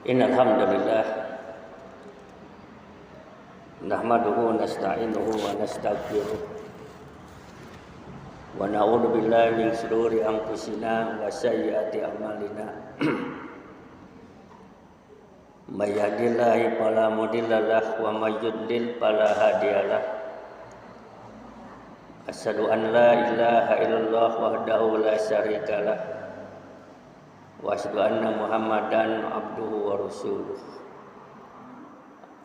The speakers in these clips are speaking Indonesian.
Innal hamdalillah nahmaduhu wa nasta'inuhu wa nastaghfiruh wa na'udzu billahi min shururi anfusina wa sayyiati a'malina. May yahdihillahu fala mudilla lahu wa may yudlil fala hadiyalah. Asyhadu an la ilaha illallah wahdahu la syarikalah wa asyhadu anna Muhammadan abduhu wa rasuluh.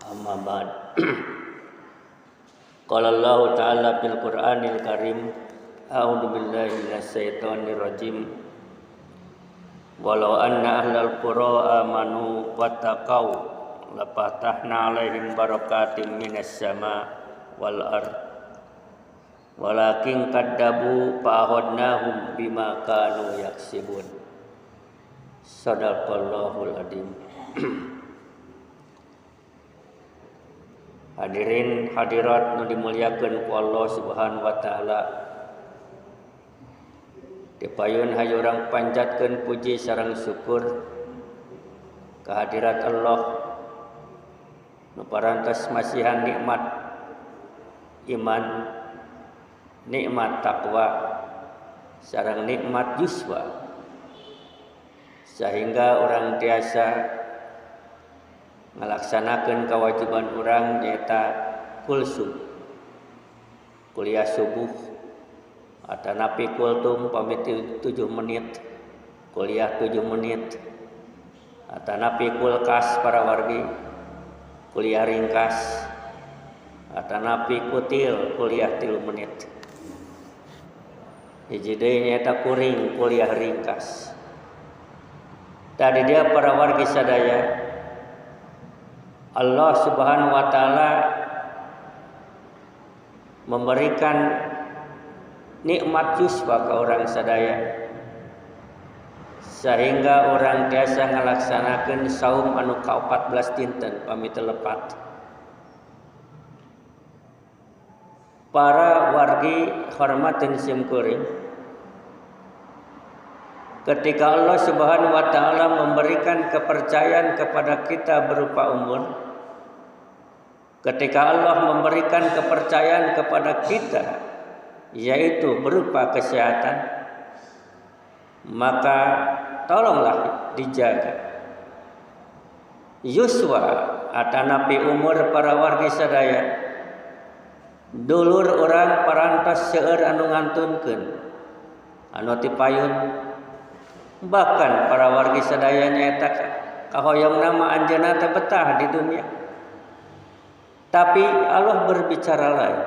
Amma ba'd. Qala Allah ta'ala fil Qur'anil Karim, a'udzu billahi minasyaitonir rajim. Walau anna ahlal qura amanu wattaqau lafatahna 'alaihim barakatim minas sama wal ard. Walakin kaddabu fa'akhadnahum bima kanu yaksibun. Sadaqallahul adzim. Hadirin hadirat nu dimuliakeun ku Allah Subhanahu wa taala. Dipayun hayu urang panjatkeun puji sareng syukur kehadirat Allah nu parantos masihan nikmat iman, nikmat takwa, sareng nikmat yuswa, sehingga orang biasa melaksanakan kewajiban orang nyaeta kulsum, kuliah subuh, atau napi kultum pamit 7 menit, kuliah 7 menit, atau napi kulkas para wargi, kuliah ringkas, atau napi kutil, kuliah 3 menit. Hiji deui nyaeta kuring, kuliah ringkas. Tadi dia para wargi sadaya, Allah Subhanahu wa taala memberikan nikmat yuswa ke orang sadaya, sehingga orang biasa ngalaksanakeun saum anu ka-14 dinten pamit lepat. Para wargi hormatin simkuring, ketika Allah Subhanahu wa taala memberikan kepercayaan kepada kita berupa umur, ketika Allah memberikan kepercayaan kepada kita yaitu berupa kesehatan, maka tolonglah dijaga yuswa atanapi umur para wargi sadaya. Dulur orang parantos seueur anu ngantunkeun anu tipayun, bahkan para wargi sadaya nyaeta kahoyong nama anjeunna teh betah di dunia. Tapi Allah berbicara lain,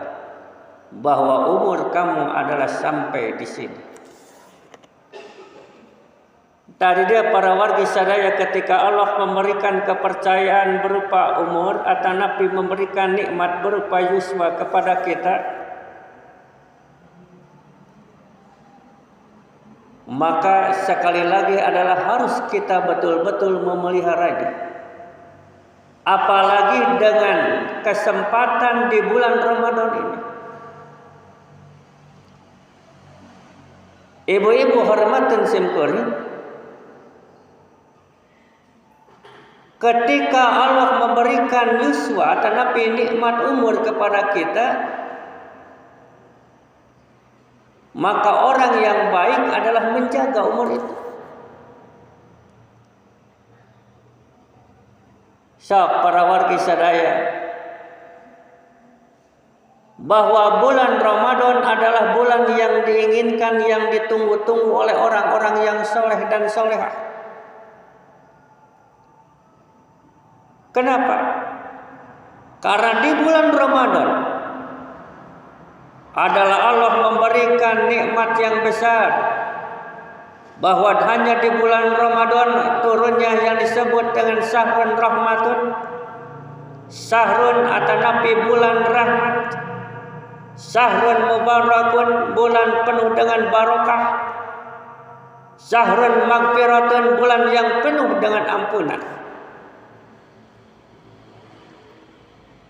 bahwa umur kamu adalah sampai di sini. Tadi dia para wargi sadaya ketika Allah memberikan kepercayaan berupa umur atau Nabi memberikan nikmat berupa yuswa kepada kita, maka sekali lagi adalah harus kita betul-betul memeliharanya. Apalagi dengan kesempatan di bulan Ramadan ini. Ibu-ibu hormatin simkuring, ketika Allah memberikan yuswa atau napi nikmat umur kepada kita, maka orang yang baik adalah menjaga umur itu. Para wargi sadaya, bahwa bulan Ramadan adalah bulan yang diinginkan, yang ditunggu-tunggu oleh orang-orang yang soleh dan solehah. Kenapa? Karena di bulan Ramadan adalah Allah memberikan nikmat yang besar, bahwa hanya di bulan Ramadan turunnya yang disebut dengan syahrun rahmatun, syahrun atau nabi bulan rahmat, Syahrun mubarakun, bulan penuh dengan barokah. Syahrun magfiratun, bulan yang penuh dengan ampunan.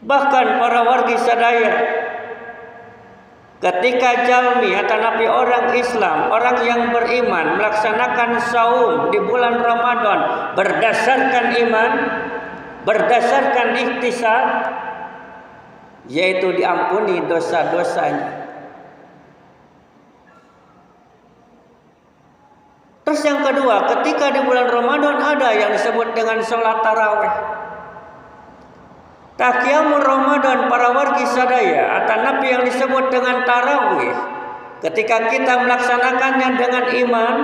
Bahkan para wargi sadaya, ketika jalmi atau nabi orang Islam, orang yang beriman melaksanakan saum di bulan Ramadan berdasarkan iman, berdasarkan ihtisab, yaitu diampuni dosa-dosanya. Terus yang kedua, ketika di bulan Ramadan ada yang disebut dengan sholat tarawih. Qiyamul Ramadan para wargi sadaya atau nabi yang disebut dengan tarawih, ketika kita melaksanakannya dengan iman,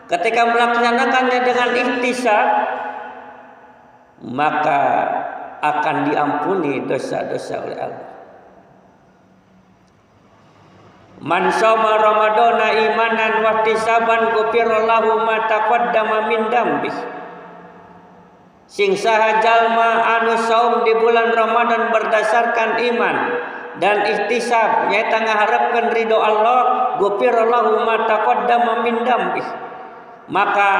ketika melaksanakannya dengan ihtisab, maka akan diampuni dosa-dosa oleh Allah. Man shoma ramadana imanan wa ihtisaban ghufira lahu ma taqaddama min dambi. Sing saha jalma anu saum di bulan Ramadan berdasarkan iman dan ihtisab, nyaeta ngaharepkeun ridho Allah, ghufira lahu ma taqaddama min dambi, maka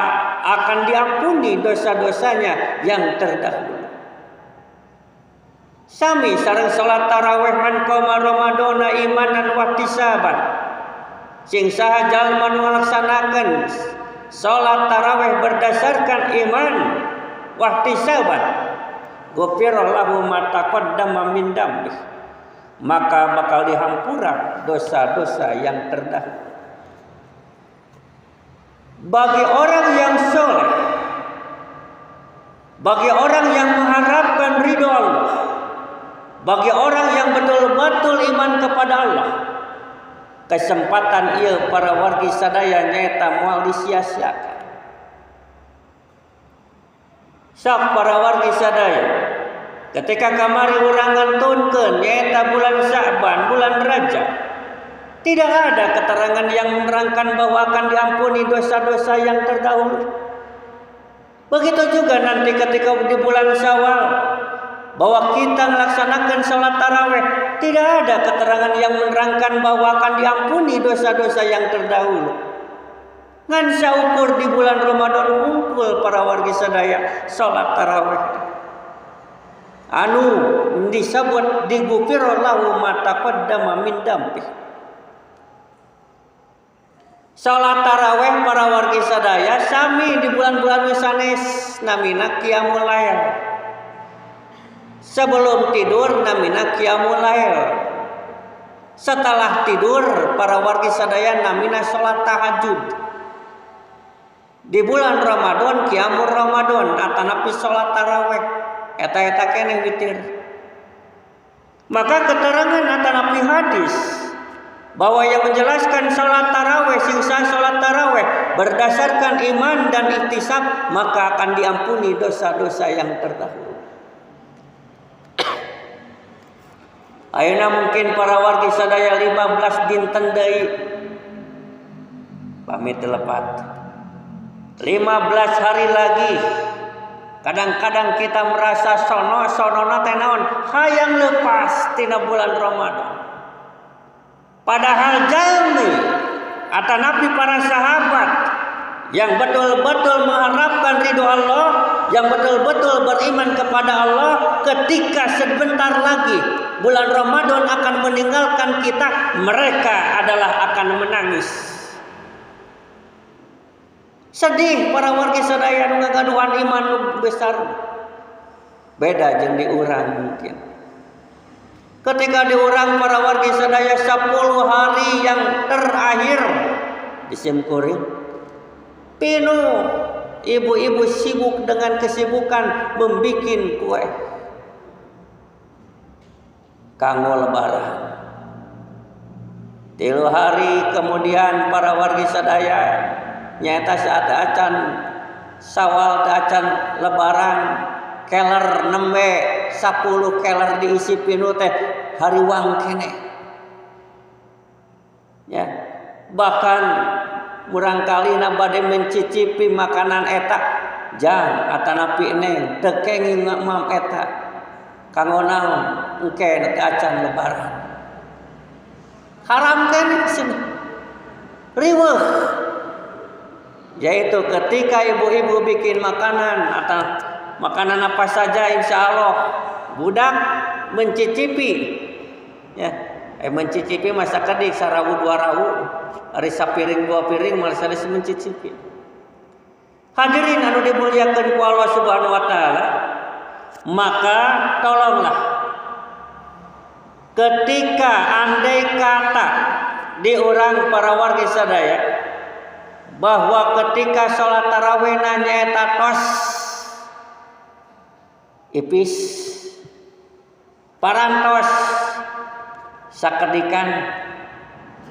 akan diampuni dosa-dosanya yang terdahulu. Sami sareng salat tarawih man qoma ramadana imanan wa ihtisaban. Sing saha jalma nu ngalaksanakeun salat tarawih berdasarkan iman wa ihtisaban, ghufira lahu ma taqaddama min dambi, maka bakal dihampura dosa-dosa yang terdahulu. Bagi orang yang soleh, bagi orang yang mengharapkan ridho Allah, bagi orang yang betul-betul iman kepada Allah, kesempatan ieu para wargi sadaya nyaeta moal disia-siakan. Sok para wargi sadaya, ketika kamari urang ngantunkeun nyaeta bulan Sya'ban, bulan Rajab, tidak ada keterangan yang menerangkan bahwa akan diampuni dosa-dosa yang terdahulu. Begitu juga nanti ketika di bulan Syawal, bahwa kita melaksanakan salat tarawih, tidak ada keterangan yang menerangkan bahwa akan diampuni dosa-dosa yang terdahulu. Ngan saukur di bulan Ramadan ngumpul para wargi sadaya salat tarawih anu disebut dighufira lahu ma taqaddama min dambi. Salat tarawih para wargi sadaya sami di bulan-bulan sanes namina qiyamul lail. Sebelum tidur namina qiyamul lail. Setelah tidur para wargi sadaya namina salat tahajud. Di bulan Ramadan qiyamul Ramadan atanapi salat tarawih eta keneh witir. Maka keterangan atanapi hadis bahwa yang menjelaskan salat tarawih sing sah salat tarawih berdasarkan iman dan ihtisab, maka akan diampuni dosa-dosa yang terdahulu. Ayeuna mungkin para wargi sadaya 15 dinten deui pamit lepat. 15 hari lagi. Kadang-kadang kita merasa sono teh naon hayang lepas tina bulan Ramadan. Padahal jalmi atanapi para sahabat yang betul-betul mengharapkan ridho Allah, yang betul-betul beriman kepada Allah, ketika sebentar lagi bulan Ramadan akan meninggalkan kita, mereka adalah akan menangis. Sedih para wargi sadaya nu ngagaduhan iman nu besar. Beda jeung di urang mungkin. Ketika di urang para wargi sadaya 10 hari yang terakhir disimkuring pinu ibu-ibu sibuk dengan kesibukan membikin kue kanggo lebaran. 3 hari kemudian para wargi sadaya nyata saat acan Syawal acan lebaran keler nembe 10 keler diisi pinu teh hariwang kene ya, bahkan murangkali bade mencicipi makanan eta jang atanapi neng teu kenging mam eta kanggo naon engke teh acan lebaran. haram kan sini riweuh, yaitu ketika ibu-ibu bikin makanan atau makanan apa saja, insya Allah budak mencicipi, ya, mencicipi masa kedik sarawu dua rawu, ari sapiring dua piring malah sanes mencicipi. Hadirin anu dimuliakeun ku Allah Subhanahu wa taala, maka tolonglah ketika andai kata di urang para wargi sadaya bahwa ketika sholat tarawih nyaeta tos ipis parantos sakedikan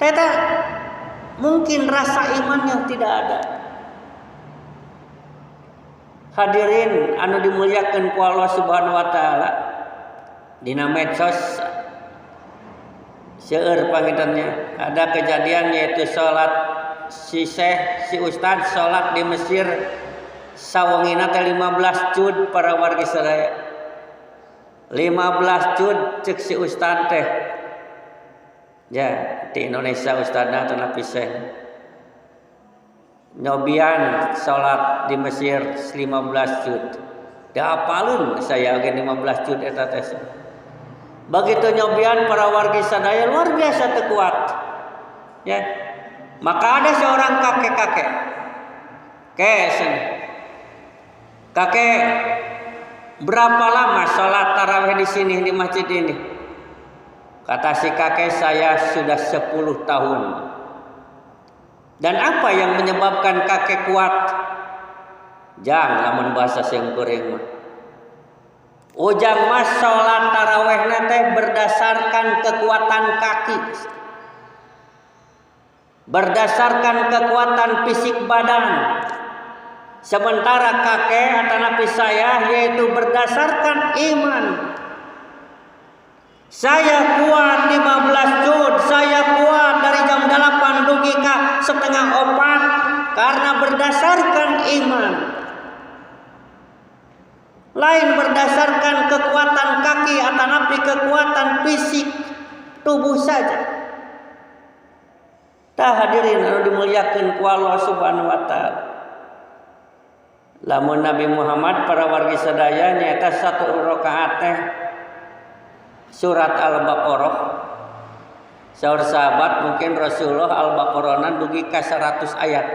teta mungkin rasa iman yang tidak ada. Hadirin anu dimuliakeun ku Allah Subhanahu wa taala, dina medsos seueur pangitannya ada kejadian yaitu salat si ustad salat di Mesir sawengina teh 15 jud para wargi sadaya. 15 jud cek si ustad teh. Ya, di Indonesia ustadna teu nepi nyobian salat di Mesir 15 jud. Dihafalun saya ge 15 jud eta teh. Begitu nyobian para wargi sadaya luar biasa teu kuat. Ya. Maka ada seorang kakek-kakek. Kakek berapa lama salat tarawih di sini di masjid ini? Kata si kakek, saya sudah 10 tahun. Dan apa yang menyebabkan kakek kuat? Jang lamun bahasa sing kuring mah. Ujang mas salat tarawih teh berdasarkan kekuatan kaki. Berdasarkan kekuatan fisik badan. Sementara kakek atau nabi saya yaitu berdasarkan iman. Saya kuat 15 jud, saya kuat dari jam 8 dugi ka setengah 4 karena berdasarkan iman. Lain berdasarkan kekuatan kaki atau nabi kekuatan fisik tubuh saja. Tah hadirin anu dimuliakeun ku Allah Subhanahu wa taala. Lamun Nabi Muhammad para wargi sadaya nyaeta 1 rakaat teh surat Al-Baqarah. Saur sahabat mungkin Rasulullah Al-Baqarahna dugi ka 100 ayat.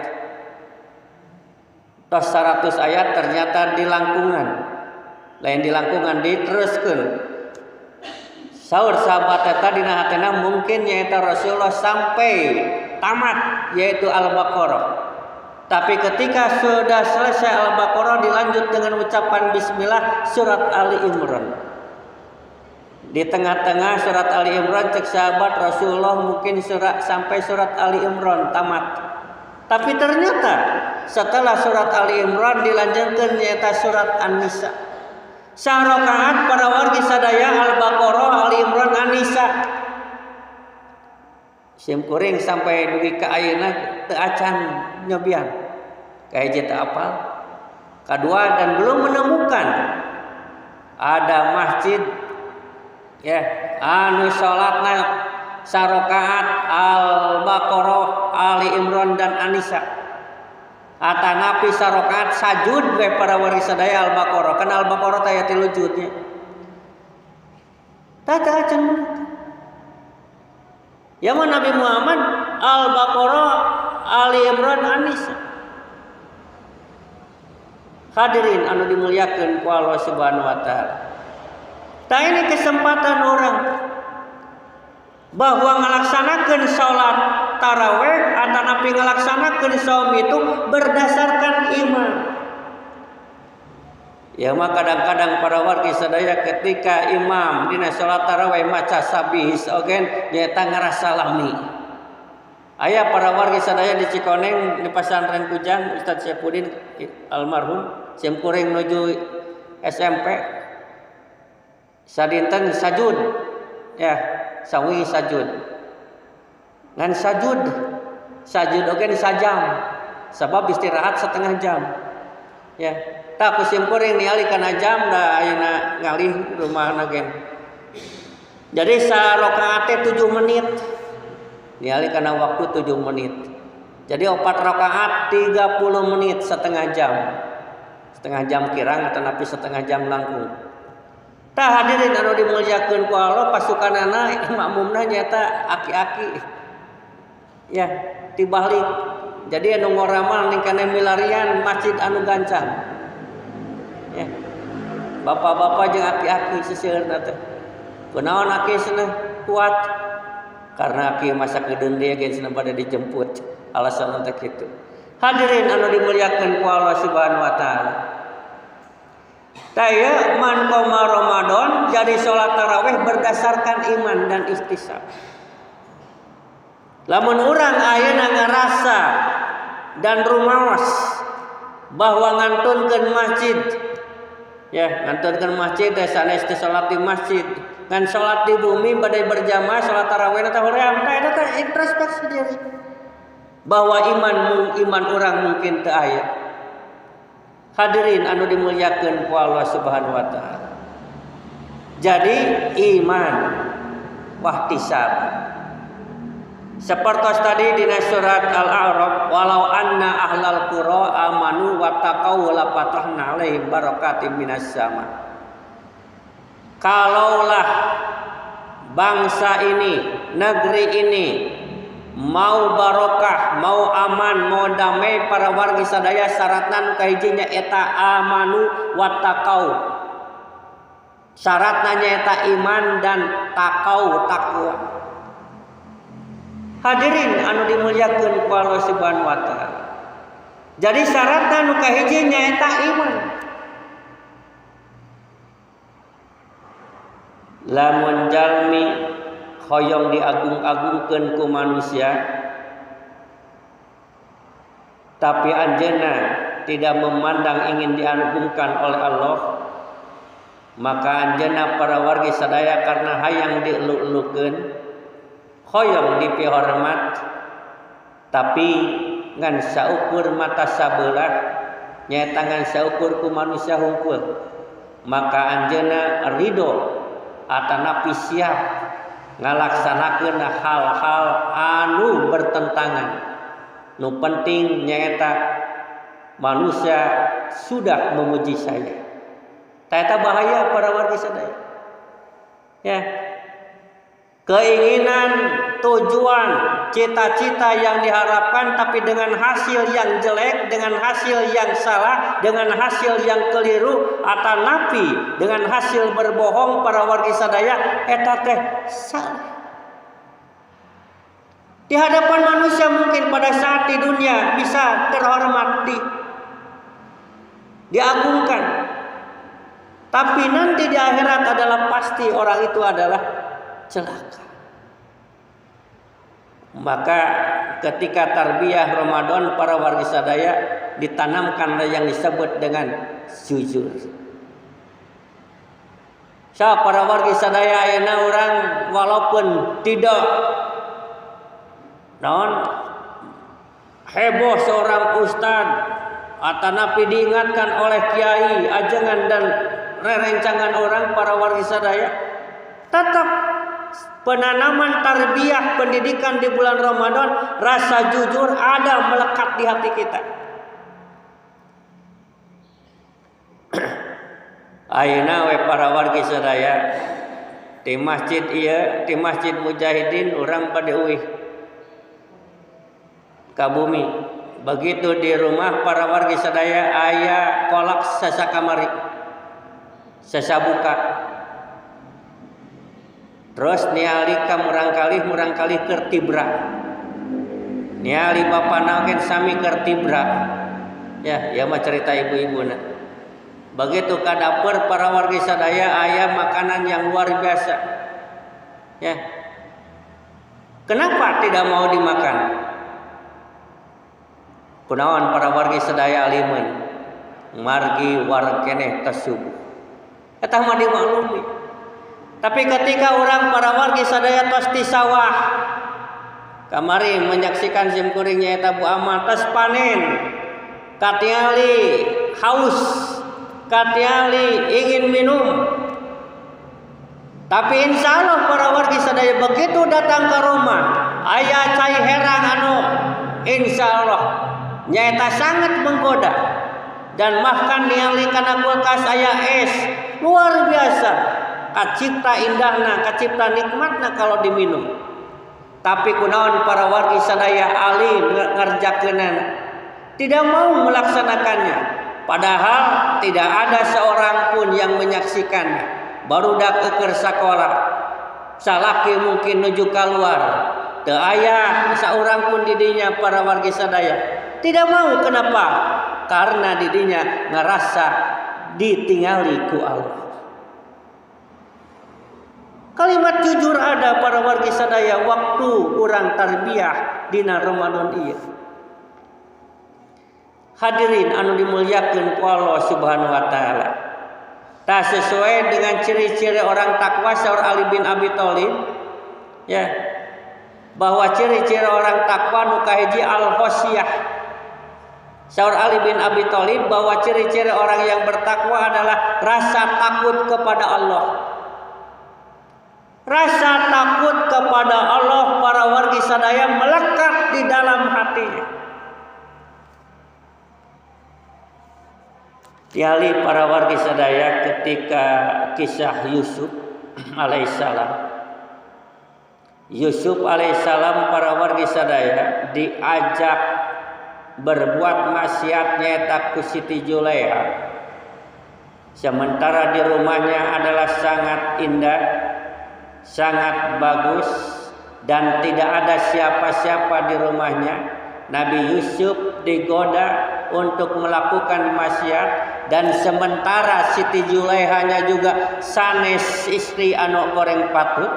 Tos 100 ayat ternyata dilangkungan. Lain dilangkungan diteruskeun. Saur sahabat eta dina hatena mungkin nyaeta Rasulullah sampai tamat yaitu Al-Baqarah. Tapi ketika sudah selesai Al-Baqarah dilanjut dengan ucapan bismillah surat Ali Imran. Di tengah-tengah surat Ali Imran cek sahabat Rasulullah mungkin sampai surat Ali Imran tamat. Tapi ternyata setelah surat Ali Imran dilanjutkan nyaeta surat An-Nisa. Sarakaat para wargi sadaya Al-Baqarah, Ali Imran, An-Nisa. Sim kuring sampai dugi ka ayeuna teu acan nyobian. Kahiji teu apal. Kedua dan belum menemukan ada masjid ya anu salatna sarakaat Al-Baqarah, Ali Imran dan An-Nisa. Atanapi sarakaat sajud we para wargi sadaya Al-Baqarah. Kan Al-Baqarah teh aya 3 judnya. Tata acan ya Nabi Muhammad Al-Baqarah, Ali Imran, An-Nisa. Hadirin anu dimuliakeun ku Allah Subhanahu wa taala. Tah ini kesempatan orang bahwa ngalaksanakeun salat tarawih atau napi ngalaksanakeun saum itu berdasarkan iman. Ya mah kadang-kadang para wargi sadaya ketika imam dina salat tarawih maca sabihis ogen nyaeta ngarasa lami. Aya para wargi sadaya di Cikoneng di Pasantren Kujang Ustaz Syafudin almarhum sim kuring nuju SMP sadinten sajud ya sawi sajud ngan sajud ogen sajam sabab istirahat setengah jam ya tak kusim kuring ningali kana jam da ayeuna ngalih rumahna gen jadi sarakaat teh 7 menit ningali kana waktu 7 menit. Jadi 4 rakaat 30 menit, setengah jam. Setengah jam kirang atau napi setengah jam langkung. Tah hadirin anu dimuliakeun ku Allah, pasukanana makmumna nyaeta aki-aki. Ya, tibalik. Jadi anu ngoramal ning kana milarian masjid anu gancang. Ya. Bapak-bapak jeung aki-aki siseureuna teh. Kunaon aki cenah kuat? Karena aki masa kedeung dia geus pada dijemput. Alasan teh kitu. Hadirin anu dimuliakeun ku Allah Subhanahu wa taala. Taya man qoma Ramadan jadi salat tarawih berdasarkan iman dan ihtisab. Lamun urang ayeuna ngarasa dan rumaos bahwa ngantunkeun masjid, ya ngantunkeun masjid sanes teh salat di masjid, ngan salat di bumi badai berjamaah salat tarawih teh hoream, tah eta teh introspeksi diri bahwa iman urang mungkin teu aya. Hadirin anu dimuliakeun ku Allah Subhanahu wa taala. Jadi iman wahtisab. Seperti tadi di surat Al-A'raf, walau anna ahlal qura amanu wattaqau la fatahna alaihim barakatim minas sama. Kalaulah bangsa ini, negeri ini mau barokah, mau aman, mau damai para wargi sadaya syaratna nu kahijinya eta amanu wattaqau. Syaratna nyaeta iman dan takau takwa. Hadirin anu dimuliakeun ku Allah Subhanahu wa taala. Jadi syaratna nu kahiji nyaeta iman. Lamun jalmi hoyong diagung-agungkeun ku manusia tapi anjeunna tidak memandang ingin diagungkan oleh Allah, maka anjeunna para wargi sadaya karena hayang dielu-elukeun hoyong dipihormat tapi ngan saukur mata sabelah nyaeta ngan saukur ku manusia hungkul, maka anjeunna ridho atanapi siap ngalaksanakeun hal-hal anu bertentangan. Nu penting nyaeta manusia sudah memuji saya. Eta bahaya para wargi sadaya. Ya. Keinginan, tujuan, cita-cita yang diharapkan tapi dengan hasil yang jelek, dengan hasil yang salah, dengan hasil yang keliru atau napi dengan hasil berbohong para wargi sadaya eta teh salah. Di hadapan manusia mungkin pada saat di dunia bisa terhormat diagungkan. Tapi nanti di akhirat adalah pasti orang itu adalah celaka. Maka ketika tarbiyah Ramadan para wargi sadaya ditanamkan yang disebut dengan jujur. Para wargi sadaya ayeuna orang walaupun tidak heboh seorang ustad atau napi diingatkan oleh kiai, ajengan dan rerencangan orang para wargi sadaya, tetap penanaman tarbiyah pendidikan di bulan Ramadan, rasa jujur ada melekat di hati kita. Ayeuna we para wargi sadaya di masjid ieu, di Masjid Mujahidin urang bade euih ka bumi. Begitu di rumah para wargi sadaya aya kolak sasakamari, sasabuka. Terus niali ka murang kali keur tibra. Niali bapana oge sami keur tibra. Ya, ieu mah cerita ibu-ibuna. Begitu ka dapur para wargi sadaya aya makanan yang luar biasa. Ya. Kenapa tidak mau dimakan? Kunaon para wargi sadaya alimun margi warkeneh tasubuh. Eta mah dimaklumi. Tapi ketika orang para wargi sadaya tos di sawah kamari menyaksikan simkuringnya eta Bu Amal tos panen, katiali haus, katiali ingin minum. Tapi insya Allah para wargi sadaya begitu datang ke rumah, ayah insya Allah nyaeta sangat menggoda. Dan bahkan ningali kana kulkas aya es luar biasa, kacipta indahna, kacipta nikmatna kalau diminum. Tapi kunaon para wargi sadaya ahli ngerjakeunana tidak mau melaksanakannya, padahal tidak ada seorang pun yang menyaksikannya. Barudak keur sakola salaki mungkin nuju keluar, teu aya saurang pun didinya para wargi sadaya. Tidak mau, kenapa? Karena didinya ngerasa ditinggali ku Allah. Kalimat jujur ada para wargi sadaya waktu urang tarbiyah dina Ramadan ieu. Hadirin anu dimuliakeun ku Allah Subhanahu wa taala. Tak sesuai dengan ciri-ciri orang takwa saur Ali bin Abi Thalib, ya. Bahwa ciri-ciri orang takwa nu kahiji al-khosyah. Saur Ali bin Abi Thalib bahwa ciri-ciri orang yang bertakwa adalah rasa takut kepada Allah. Rasa takut kepada Allah para wargi sadaya melekat di dalam hatinya. Tiali para wargi sadaya ketika kisah Yusuf alaihissalam. Yusuf alaihissalam para wargi sadaya diajak berbuat maksiat nyaeta ku Siti Julaiha. Sementara di rumahnya adalah sangat indah, sangat bagus, dan tidak ada siapa-siapa di rumahnya. Nabi Yusuf digoda untuk melakukan maksiat, dan sementara Siti Julaihanya juga sanes istri anu goreng patut.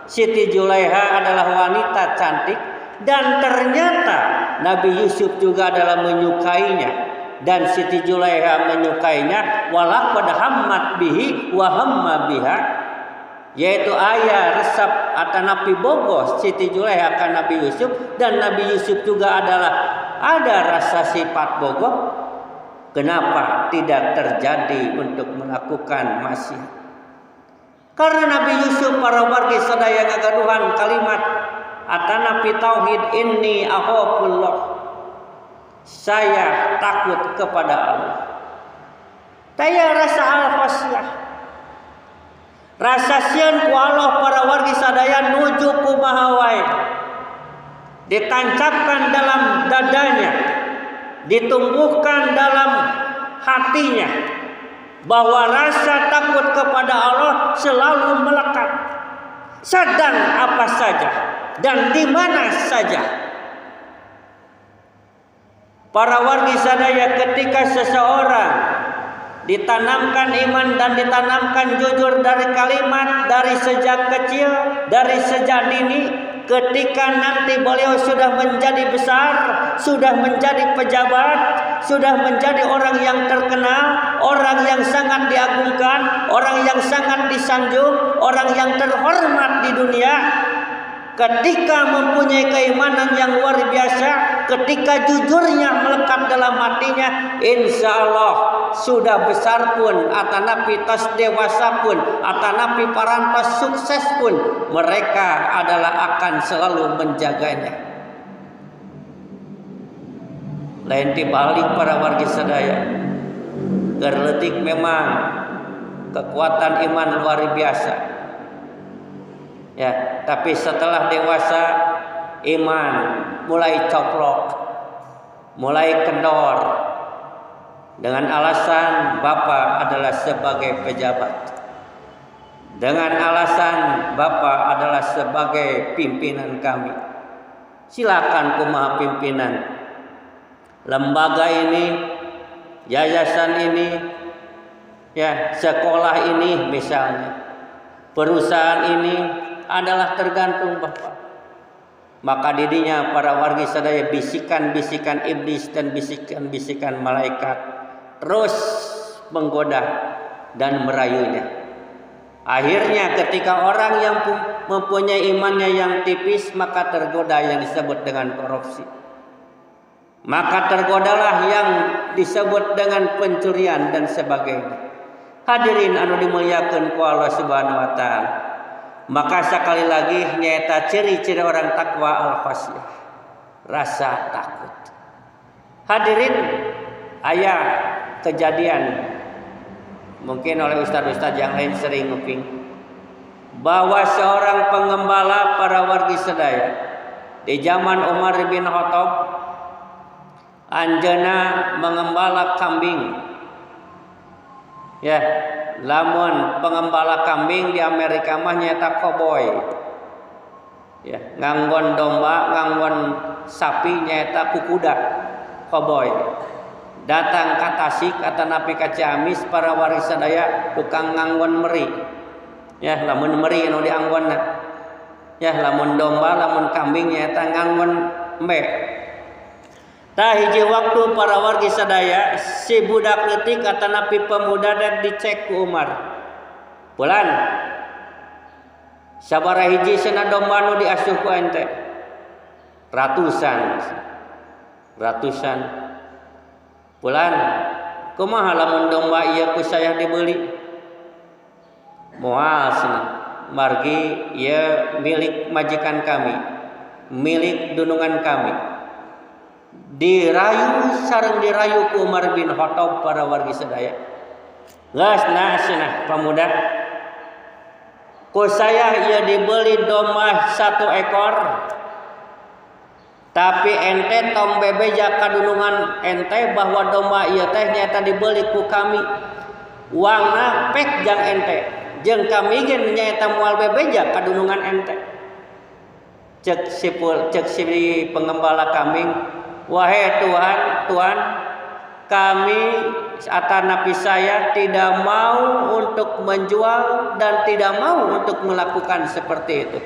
Siti Julaiha adalah wanita cantik, dan ternyata Nabi Yusuf juga adalah menyukainya, dan Siti Julaiha menyukainya. Walaqad hammat bihi wa hamma biha, yaitu ayat resep atanapi bogoh Siti Julaiha ka Nabi Yusuf, dan Nabi Yusuf juga ada rasa sifat bogoh. Kenapa tidak terjadi untuk melakukan maksiat? Karena Nabi Yusuf para wargi sadaya ngagaduhan kalimat atanapi tauhid, inni akhafullah, saya takut kepada Allah. Taya rasa al-khosyah, rasa sieun ku Allah para wargi sadaya nuju kumaha wae ditancapkan dalam dadanya, ditumbuhkan dalam hatinya, bahwa rasa takut kepada Allah selalu melekat sedang apa saja dan di mana saja. Para wargi sadaya ketika seseorang ditanamkan iman dan ditanamkan jujur dari kalimat dari sejak kecil, dari sejak dini, ketika nanti beliau sudah menjadi besar, sudah menjadi pejabat, sudah menjadi orang yang terkenal, orang yang sangat diagungkan, orang yang sangat disanjung, orang yang terhormat di dunia, ketika mempunyai keimanan yang luar biasa, ketika jujurnya melekat dalam hatinya, insya Allah sudah besar pun, atanapi tas dewasa pun, atanapi parantos sukses pun, mereka adalah akan selalu menjaganya. Lain dibalik para wargi sadaya, gerletik memang kekuatan iman luar biasa. Ya, tapi setelah dewasa iman mulai coplok, mulai kendor dengan alasan bapak adalah sebagai pejabat, dengan alasan bapak adalah sebagai pimpinan kami. Silakan kumaha pimpinan lembaga ini, yayasan ini, ya sekolah ini misalnya, perusahaan ini adalah tergantung bapak. Maka didinya para wargi sadaya bisikan-bisikan iblis dan bisikan-bisikan malaikat terus menggoda dan merayunya. Akhirnya ketika orang yang mempunyai imannya yang tipis, maka tergoda yang disebut dengan korupsi. Maka tergodalah yang disebut dengan pencurian dan sebagainya. Hadirin anu dimuliakeun ku Allah Subhanahu wa taala. Maka sekali lagi nyata ciri-ciri orang takwa al-khosyah, rasa takut. Hadirin, aya kejadian mungkin oleh ustaz-ustaz yang lain sering nguping bahwa seorang pengembala para wargi sedaya di zaman Umar bin Khattab anjeunna mengembala kambing. Ya, lamun pengembala kambing di Amerika mah nyata cowboy. Ya, nganggon domba, nganggon sapi nyata kukuda, cowboy. Datang ka Tasik atanapi ka Ciamis para waris sadaya tukang nganggon meri. Ya, lamun meri anu dianggonna. Ya, lamun domba, lamun kambing nyata nganggon embe. Tah hiji waktu para wargi sadaya si budak leutik atanapi pemuda dan dicek ku Umar. Pulan. Sabaraha hiji cenah domba nu diasuh ku ente? Ratusan. Pulan. Kumaha lamun domba ieu ku saya dibeli? Moal cenah. Margi ieu milik majikan kami, milik dunungan kami. Dirayu sareng dirayu ku Umar bin Khattab para wargi sadaya. Geusna cenah pemuda. Ku saya ia dibeli domba 1 ekor. Tapi ente tong bebeja kadunungan ente bahwa domba ieu teh nyata dibeli ku kami. Uangna pek jang ente. Jeung kami gen nyata moal bebeja kadunungan ente. Cek si pengembala kambing, wahai Tuhan, kami atanapi saya tidak mau untuk menjual dan tidak mau untuk melakukan seperti itu.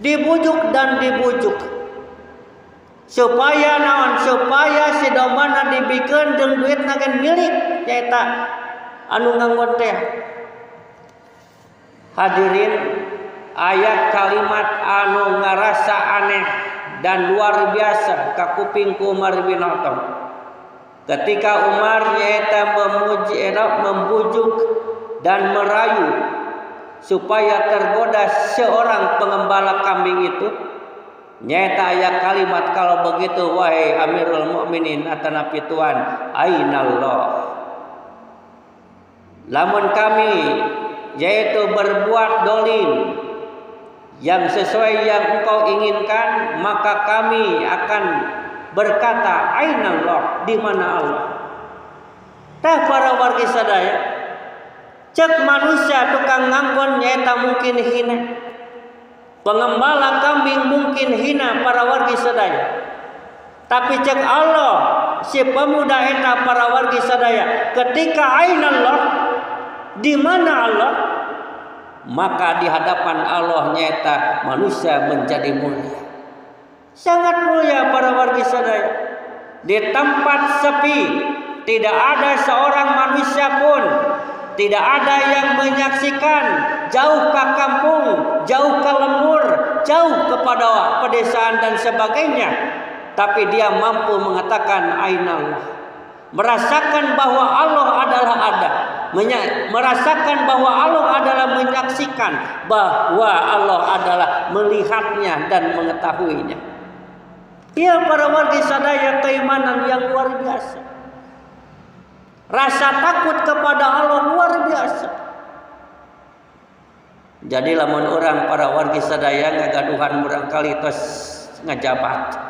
Dibujuk dan dibujuk. Supaya naon? Supaya si dombana dibikeun jeung duitna gen milik nyaeta anu nganggon teh. Hadirin, ayat kalimat anu ngarasa aneh dan luar biasa ka kuping ku Umar bin Khattab. Ketika Umar nyaeta membujuk dan merayu supaya tergoda seorang pengembala kambing itu, nyaeta aya kalimat kalau begitu wahai Amirul Mukminin atanapi Tuhan, ainallah. Lamun kami yaitu berbuat dolim yang sesuai yang engkau inginkan, maka kami akan berkata ainallah, di mana Allah. Tah para wargi sadaya, cek manusia tukang nganggon nyaeta mungkin hina, pengembala kambing mungkin hina para wargi sadaya. Tapi cek Allah, si pemuda eta para wargi sadaya, ketika ainallah, di mana Allah, maka di hadapan Allah nyata manusia menjadi mulia. Sangat mulia para wargi sadaya. Di tempat sepi, tidak ada seorang manusia pun, tidak ada yang menyaksikan, jauh ke kampung, jauh ke lembur, jauh kepada pedesaan dan sebagainya. Tapi dia mampu mengatakan ainallah, merasakan bahwa Allah adalah ada, merasakan bahwa Allah adalah menyaksikan, bahwa Allah adalah melihatnya dan mengetahuinya. Ya para wargi sadaya, keimanan yang luar biasa. Rasa takut kepada Allah luar biasa. Jadi lamun orang para wargi sadaya ngagaduhan barangkali tos ngajabat.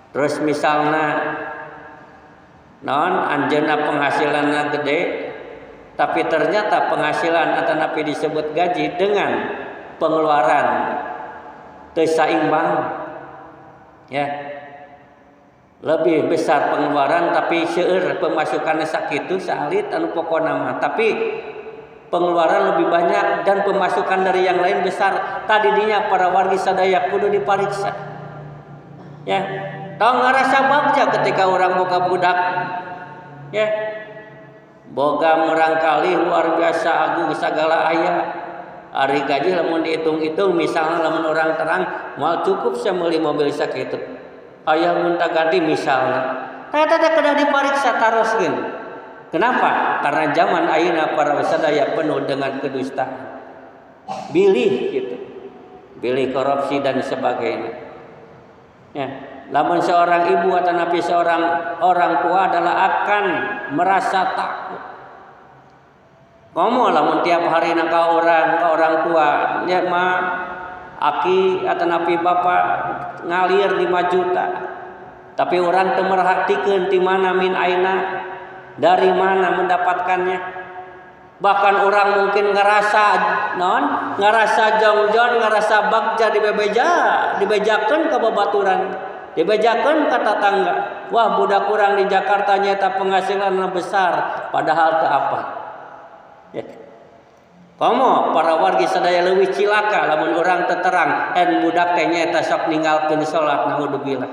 Terus misalnya non anjeunna penghasilanna gede, tapi ternyata penghasilan atanapi disebut gaji dengan pengeluaran teu saimbang, ya, lebih besar pengeluaran tapi seueur pemasukanna sakitu salit anu pokona mah, tapi pengeluaran lebih banyak dan pemasukan dari yang lain besar. Tadi dinya para wargi sadaya kudu dipariksa, ya. Tong ngarasa bagja ketika orang boga budak, ya, boga merangkali luar biasa agung segala aya. Ari gaji lamun dihitung-hitung misalnya lamun orang terang moal cukup saya meuli mobil sakitu. Aya mun ganti misalnya. Tata kedah dipariksa taroskeun. Kenapa? Karena zaman ayeuna para sadaya penuh dengan kedustaan. Bilih gitu. Bilih korupsi dan sebagainya. Ya, lamun seorang ibu atau napi seorang orang tua adalah akan merasa takut. Komo lamun tiap hari ke orang tua, nya mah aki atau napi bapak ngalir 5 juta. Tapi orang teu merhatikeun ti mana min aina, dari mana mendapatkannya. Bahkan orang mungkin ngerasa jongjon, ngerasa bagja dibejakeun ka babaturan, dibejakeun ka tetangga. Wah, budak kurang di Jakarta nyata penghasilanna besar, padahal teu apa. Ya. Komo para wargi sadaya leuwih cilaka lamun urang teu terang en budak teh nyata sok ninggalkeun salat, naudzubillah.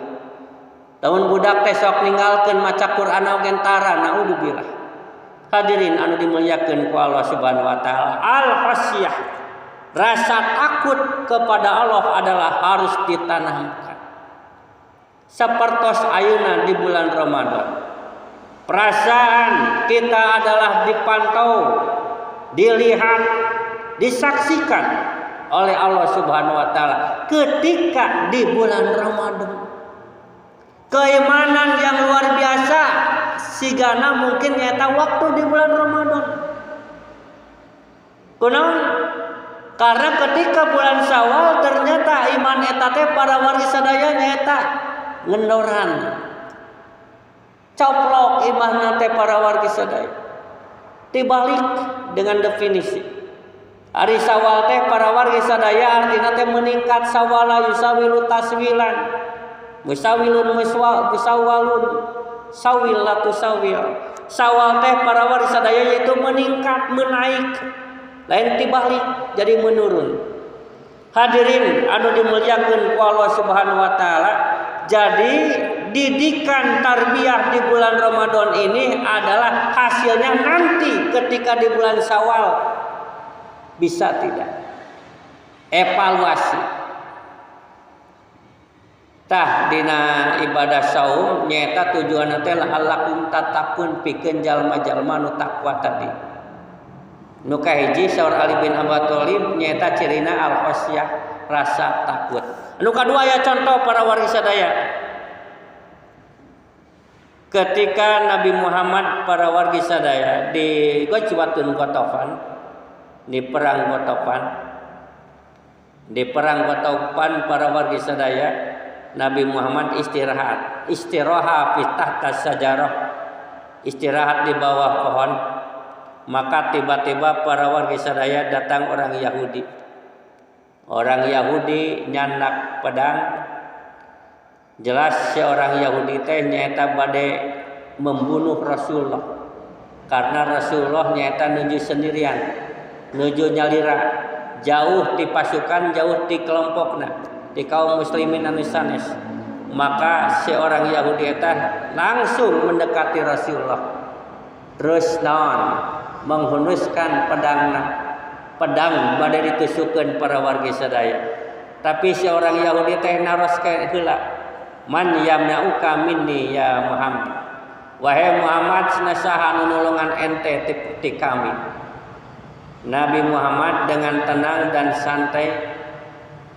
Lamun budak teh sok ninggalkeun maca Quran oge tara, naudzubillah. Hadirin anu dimuliakeun ku Allah Subhanahu wa taala, al-khasyah, rasa takut kepada Allah adalah harus ditanamkan. Sapertos ayeuna di bulan Ramadan, perasaan kita adalah dipantau, dilihat, disaksikan oleh Allah Subhanahu wa taala ketika di bulan Ramadan. Keimanan yang luar biasa sigana mungkin nyata waktu di bulan Ramadan. Kunaon? Karena ketika bulan Syawal ternyata iman eta teh para wargi sadaya nyata ngendoran. Coplok iman teh para wargi sadaya. Dibalik dengan definisi. Hari Syawal teh para wargi sadaya artinya teh meningkat sawala yusawilu taswilan. Musawilun musawalun sawil latu sawil. Sawal teh para waris sadaya yaitu meningkat, menaik, lain tibalik jadi menurun. Hadirin anu dimuliakeun ku Allah Subhanahu wa taala, jadi didikan tarbiyah di bulan Ramadan ini adalah hasilnya nanti ketika di bulan Syawal bisa tidak evaluasi. Tah dina ibadah saum nyata tujuanna teh la'allakum tattaqun pikeun jalma-jalma nu takwa tadi. Nu kahiji saur Ali bin Abi Thalib nyata cirina al-khasyah, rasa takut. Nu kadua aya contoh para waris sadaya. Ketika Nabi Muhammad para wargi sadaya di Ghazwatun Ghatafan, di perang Ghatafan. Di perang Ghatafan para wargi sadaya Nabi Muhammad istirahat fi tahta sajarah, istirahat di bawah pohon. Maka tiba-tiba para warga sadaya datang orang Yahudi. Orang Yahudi nyandak pedang. Jelas seorang Yahudi teh nyaeta bade membunuh Rasulullah. Karena Rasulullah nyaeta nuju sendirian, nuju nyalira, jauh di pasukan, jauh di kelompokna, di kaum muslimin anu sanes. Maka seorang Yahudi eta langsung mendekati Rasulullah. Terus menghunuskan pedangna. Pedang bade ditusukkeun para wargi sadaya. Tapi seorang Yahudi teh naroskeun heula, "Man yamna'uka minni ya Muhammad." Wahai Muhammad, saha anu nulungan ente ti kami. Nabi Muhammad dengan tenang dan santai,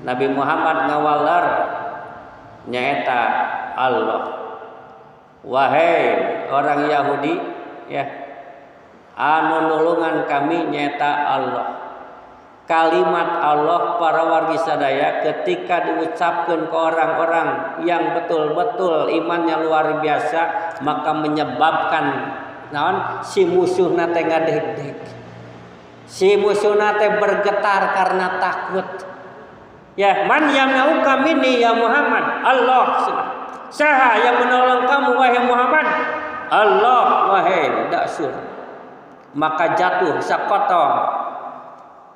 Nabi Muhammad ngawalar nyaeta Allah. Wahai orang Yahudi, ya, anu nulungan kami nyaeta Allah. Kalimat Allah para wargi sadaya ketika diucapkan ke orang-orang yang betul-betul imannya luar biasa, maka menyebabkan si musuhna teh ngadeg-deg. Si musuhna teh bergetar karena takut. Ya, man yamna'uka minni ya Muhammad? Allah. Saha yang menolong kamu wahai Muhammad? Allah, wahai Dasur. Maka jatuh saqata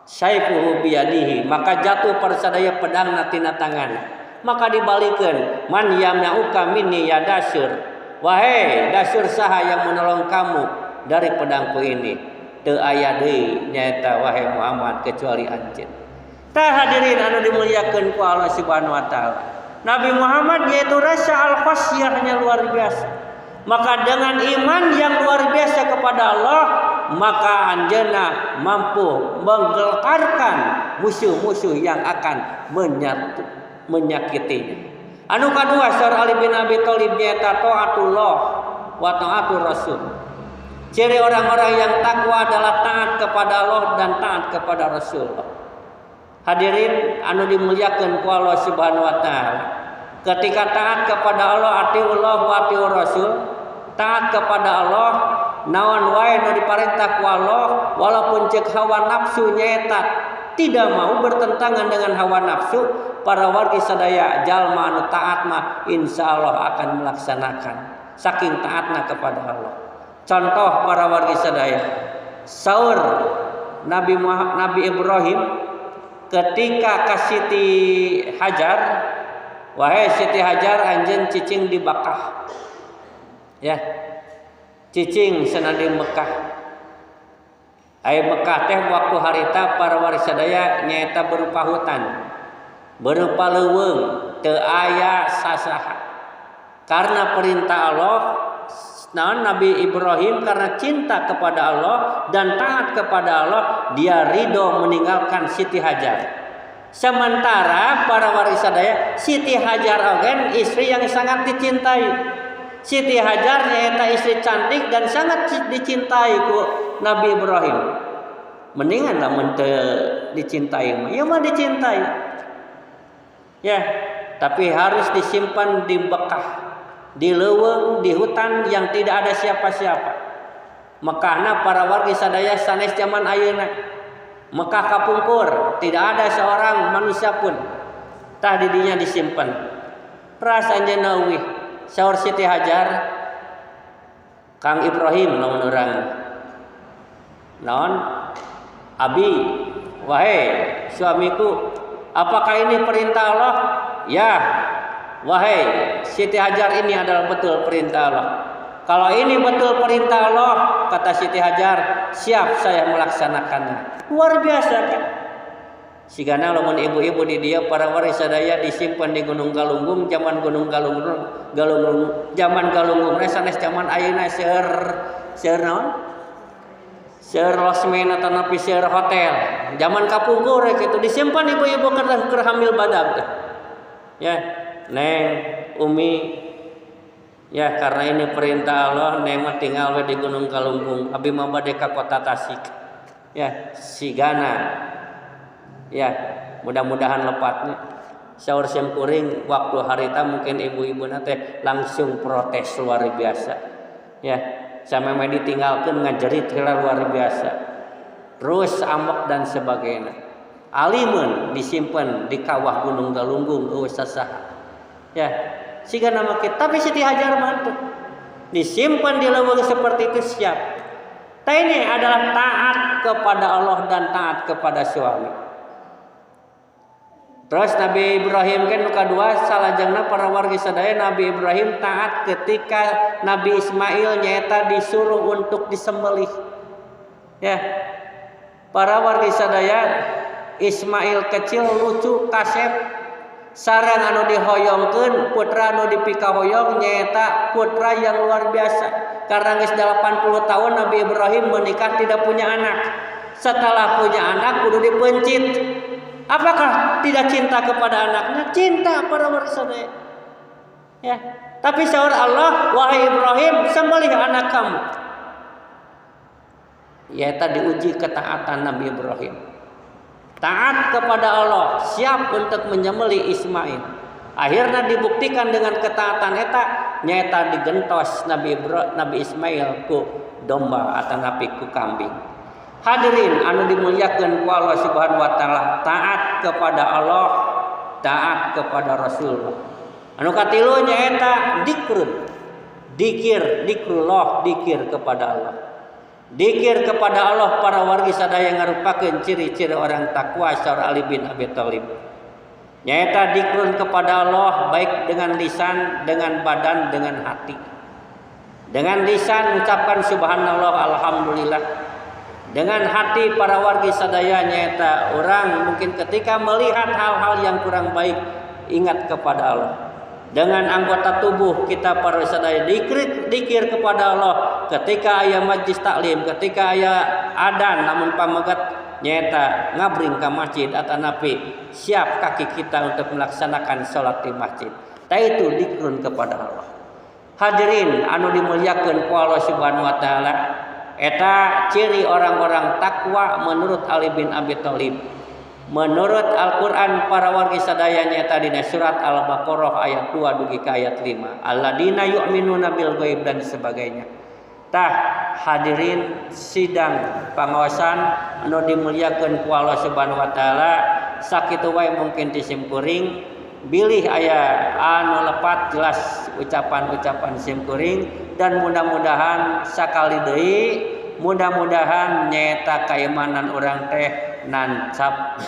saifuhu biyadihi, maka jatuh persadaya pedang tina tangan. Maka dibalikeun, man yamna'uka minni ya Dasur? Wahai Dasur, saha yang menolong kamu dari pedangku ini? Teu aya deui nyaeta wahai Muhammad kecuali anjeun. Tah hadirin anu dimuliakeun ku Allah Subhanahu wa taala. Nabi Muhammad yaitu rasa al-khasyahnya luar biasa. Maka dengan iman yang luar biasa kepada Allah, maka anjeunna mampu menggeltarkan musuh-musuh yang akan menyakitinya. Anu kadua saur Ali bin Abi Thalib nyaeta taatullah wa taatur rasul. Ciri orang-orang yang takwa adalah taat kepada Allah dan taat kepada Rasulullah. Hadirin anu dimuliakeun ku Allah Subhanahu wa taala. Ketika taat kepada Allah, atiullah wa atiur Rasul, taat kepada Allah, naon wae nu diparentah ku Allah, walaupun cek hawa nafsu nyaeta tidak mau bertentangan dengan hawa nafsu, para wargi sadaya jalma anu taat mah insyaallah akan melaksanakan saking taatna kepada Allah. Contoh para wargi sadaya, saur Nabi Ibrahim ketika ka Siti Hajar, wahai Siti Hajar anjeun cicing di Bakah. Ya. Cicing cenah di Mekah. Ai Mekah teh waktu harita para wargi sadaya nyaeta berupa hutan. Berupa leuweung, teu aya sasaha. Karena perintah Allah, Nabi Ibrahim karena cinta kepada Allah dan taat kepada Allah, dia ridho meninggalkan Siti Hajar. Sementara para waris sadaya, Siti Hajar ogen istri yang sangat dicintai. Siti Hajar nyaeta istri cantik dan sangat dicintai ku Nabi Ibrahim. Mendingan lamun teu dicintai mah, ya mah dicintai. Ya, tapi harus disimpan di Bekah, di leuweung, di hutan yang tidak ada siapa-siapa. Mekahna para wargi sadaya sanes zaman ayeuna. Mekah kapungkur, tidak ada seorang manusia pun. Tah di dinya disimpan. Ras anjeunna euih, saur Siti Hajar, Kang Ibrahim lamun urang. Naon? Abi, wahai suamiku, apakah ini perintah Allah? Ya. Wahai Siti Hajar, ini adalah betul perintah Allah. Kalau ini betul perintah Allah, kata Siti Hajar, siap saya melaksanakannya. Luar biasa kan? Sigana lamun ibu-ibu di dia para waris sadaya disimpan di Gunung Galunggung, zaman Gunung Galunggung, zaman Galunggung sanes zaman ayeuna seueur naon? Seueur losmen atau napi seueur hotel. Zaman kapungkur kitu disimpan ibu-ibu keur hamil badag teh. Ya. Neng, Umi, ya karena ini perintah Allah, Neng mah tinggal di Gunung Galunggung, abi mah bade ka kota Tasik. Ya, sigana. Ya, mudah-mudahan lepatnya. Saur sim kuring waktu harita mungkin ibu-ibu teh langsung protes luar biasa. Ya, sampai ditinggalkeun ngajerit heula luar biasa. Terus ambek dan sebagainya. Alimun disimpan di kawah Gunung Galunggung eueuh sasaha. Ya, siga nama kita. Tapi Siti Hajar mantu disimpan di leuweung seperti itu siap. Tah ini adalah taat kepada Allah dan taat kepada suami. Terus Nabi Ibrahim kan kadua salajengna para wargi sadaya Nabi Ibrahim taat ketika Nabi Ismail nyaeta disuruh untuk disembelih. Ya. Para wargi sadaya Ismail kecil lucu kasep. Sarang anu dihoyongkeun putra anu dipikahoyong nyaeta putra yang luar biasa. Karena geus 80 tahun Nabi Ibrahim menikah tidak punya anak. Setelah punya anak kudu dipencit. Apakah tidak cinta kepada anaknya? Cinta para warga. Ya. Tapi saur Allah, wahai Ibrahim, sembelih anak kamu. Nyaeta diuji ketaatan Nabi Ibrahim. Taat kepada Allah, siap untuk menyembelih Ismail. Akhirnya dibuktikan dengan ketaatan eta nyaeta digentos Nabi Ismail ku domba atau napi ku kambing. Hadirin anu dimuliakeun ku Allah Subhanahu wa taala, taat kepada Allah, taat kepada Rasulullah. Anu katilu nyaeta dikrullah, dikir kepada Allah. Dikir kepada Allah para wargi sadaya ngarupakeun ciri-ciri orang takwa saur Ali bin Abi Thalib. Nyaeta dikrun kepada Allah baik dengan lisan, dengan badan, dengan hati. Dengan lisan ucapkan subhanallah alhamdulillah. Dengan hati para wargi sadaya nyaeta orang mungkin ketika melihat hal-hal yang kurang baik ingat kepada Allah. Dengan anggota tubuh kita para sadaya dikir kepada Allah ketika aya majlis taklim, ketika aya adzan namun pamegat nyaeta ngabring ka masjid atau napi siap kaki kita untuk melaksanakan salat di masjid. Ta itu dikrun kepada Allah. Hadirin anu dimuliakeun ku Allah Subhanahu wa taala, eta ciri orang-orang takwa menurut Ali bin Abi Thalib. Menurut Al-Qur'an para wargi sadaya nyaeta dina surat Al-Baqarah ayat 2 dugi ka ayat 5. Alladzina yu'minuna bil ghaib dan sebagainya. Tah hadirin sidang pangaosan anu dimuliakeun ku Allah Subhanahu wa taala, sakitu wae mungkin disimkuring bilih aya anu lepat jelas ucapan-ucapan simkuring dan mudah-mudahan sakali deui mudah-mudahan nyaeta kaimanan urang teh nancap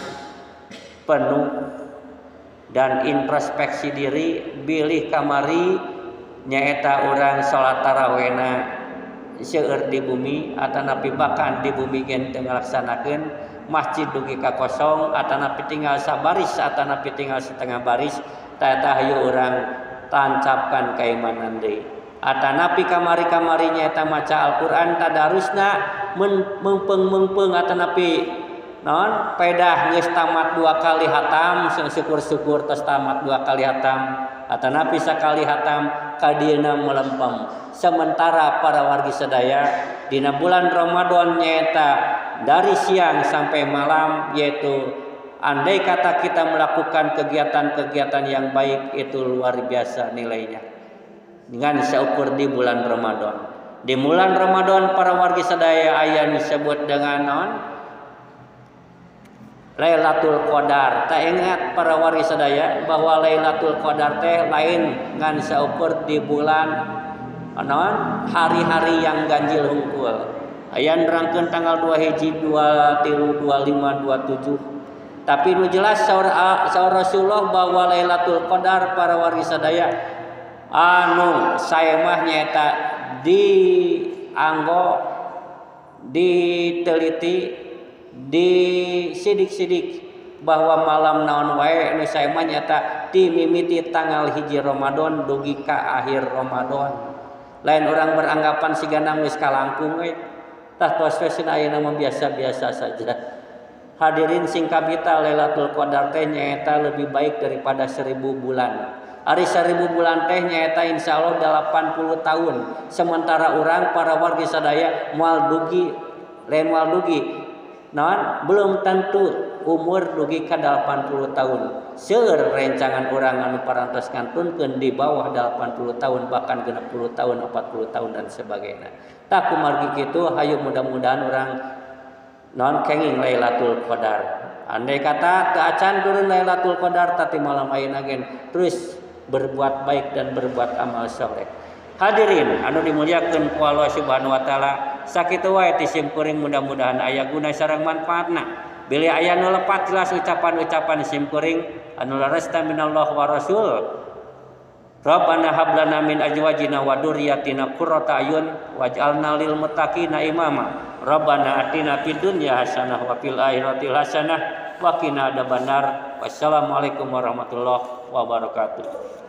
penuh dan introspeksi diri bilih kamari nyaeta urang salat tarawihna seueur di bumi atanapi bahkan di bumi gen teu ngalaksanakeun masjid dugi ka kosong atanapi tinggal sabaris atanapi tinggal setengah baris eta hayu urang tancapkan kaimanan deui atanapi kamari-kamari nyaeta maca Al-Qur'an tadarusna mengpeung atanapi naon pedah geus tamat 2 kali hatam syukur-syukur tos tamat 2 kali hatam atanapi sakali hatam kadieuna melempem. Sementara para wargi sadaya dina bulan Ramadan nyaeta dari siang sampai malam, yaitu andai kata kita melakukan kegiatan-kegiatan yang baik itu luar biasa nilainya dengan seukur di bulan Ramadan. Di bulan Ramadan para wargi sadaya aya disebut dengan naon Lailatul Qadar. Tak ingat para wargi sadaya bahwa Lailatul Qadar teh lain ngan seukur di bulan naon hari-hari yang ganjil hungkul. Aya nerangkeun tanggal 2 hiji 2 3 25 27. Tapi nu jelas saur Rasulullah bahwa Lailatul Qadar para wargi sadaya anu sae mah nyaeta dianggo diteliti di sidik-sidik bahwa malam naon wae nu sae mah nyaeta timimiti tanggal hiji Ramadan dugi ka akhir Ramadan. Lain orang beranggapan sigana geus kalangkung we tah tos ayeuna mah biasa-biasa saja. Hadirin sing kabita Lailatul Qadar teh nyaeta lebih baik daripada 1000 bulan. Ari 1000 bulan teh nyaeta insyaallah 80 tahun. Sementara orang para wargi sadaya moal dugi lain moal dugi naon belum tentu umur dugi ka 80 tahun. Seueur rencangan orang anu parantos ngantunkeun di bawah 80 tahun bahkan 60 tahun 40 tahun dan sebagainya. Tak kumargi kitu hayu mudah-mudahan orang non kenging Lailatul Qadar. Andai kata teu acan turun Lailatul Qadar tati malam ayeuna gen terus berbuat baik dan berbuat amal saleh. Hadirin anu dimuliakeun ku Allah Subhanahu wa taala, sakitu wae ti simkuring mudah-mudahan aya guna sareng manfaatna. Bilih aya nu lepat jelas ucapan-ucapan simkuring anu laresta minallah wa rasul. Rabbana hab lana min azwajina wa dzurriyyatina qurrata ayun waj'alna lil muttaqina imama. Rabbana atina fid dunya hasanah wa fil akhirati hasanah wa qina adzabannar. Wassalamualaikum warahmatullahi wabarakatuh.